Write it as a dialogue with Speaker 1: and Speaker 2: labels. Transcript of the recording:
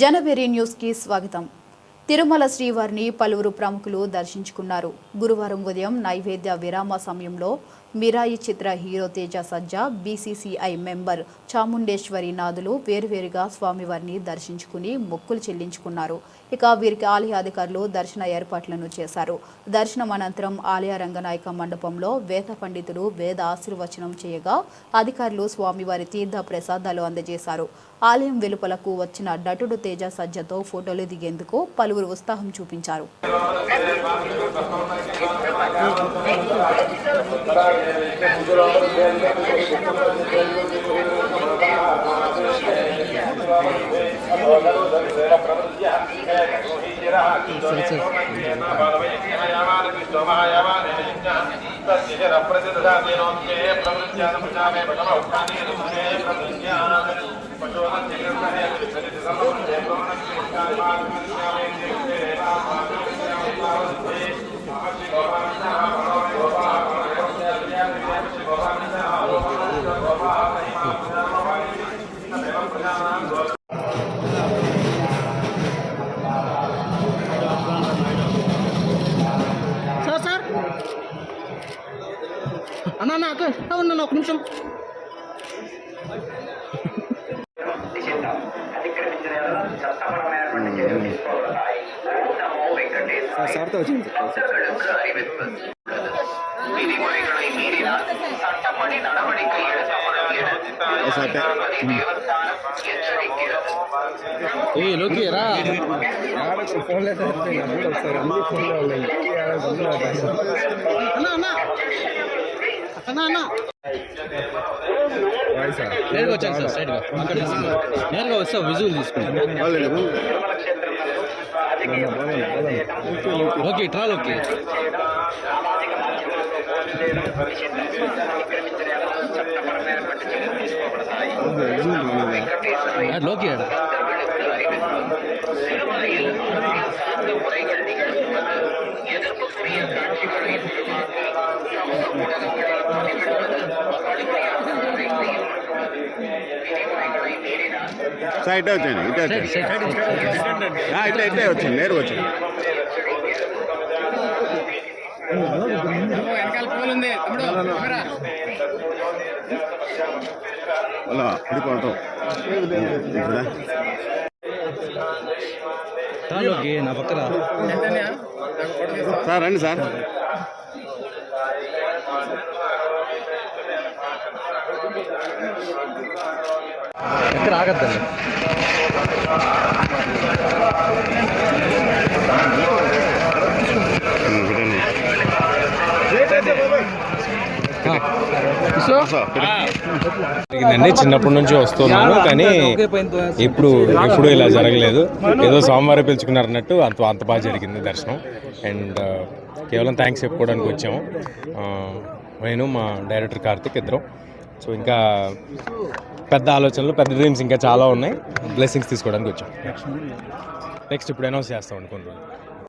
Speaker 1: జనబెరి news కి స్వాగతం. తిరుమల శ్రీవారిని పలువురు ప్రముఖులు దర్శించుకున్నారు. గురువారం ఉదయం నైవేద్య విరామ సమయంలో మిరాయి చిత్ర హీరో తేజ సజ్జా, బీసీసీఐ మెంబర్ చాముండేశ్వరి నాథులు వేరువేరుగా స్వామివారిని దర్శించుకుని మొక్కులు చెల్లించుకున్నారు. ఇక వీరికి ఆలయ అధికారులు దర్శన ఏర్పాట్లను చేశారు. దర్శనం అనంతరం ఆలయ రంగనాయక మండపంలో వేద పండితులు వేద ఆశీర్వచనం చేయగా అధికారులు స్వామివారి తీర్థ ప్రసాదాలు అందజేశారు. ఆలయం వెలుపలకు వచ్చిన నటుడు తేజ సజ్జతో ఫోటోలు దిగేందుకు పలువురు ఉత్సాహం చూపించారు.
Speaker 2: అన్నా అక్క ఉన్నా ఒక నిమిషం. సార్తో వచ్చింది లోకిరా ఫోన్లో ఒకసారి అన్ని ఫోన్లో ఉన్నాయి. నేరుగా వచ్చాను సార్, స్ట్రైట్గా అక్కడ నేరుగా వస్తా విజువల్ తీసుకుంటాను. ఓకే ట్రాల్ ఓకే లోకి
Speaker 3: ఇటే వచ్చాను ఇటే వచ్చింది నేరుగా వచ్చింది. అలా పడిపోతాం
Speaker 2: నా పక్కన
Speaker 3: సార్ రండి సార్.
Speaker 2: ఎక్కడ ఆగద్దండి.
Speaker 4: చిన్నప్పటి నుంచి వస్తున్నాను కానీ ఎప్పుడు ఇలా జరగలేదు. ఏదో సోమవారం పిలుచుకున్నారన్నట్టు అంత బాగా జరిగింది దర్శనం. అండ్ కేవలం థ్యాంక్స్ చెప్పుకోవడానికి వచ్చాము. నేను మా డైరెక్టర్ కార్తిక్ ఇద్దరం. సో ఇంకా పెద్ద ఆలోచనలు, పెద్ద డ్రీమ్స్ ఇంకా చాలా ఉన్నాయి. బ్లెస్సింగ్స్ తీసుకోవడానికి వచ్చాం. నెక్స్ట్ ఇప్పుడు అనౌన్స్ చేస్తామండి కొన్ని రోజులు.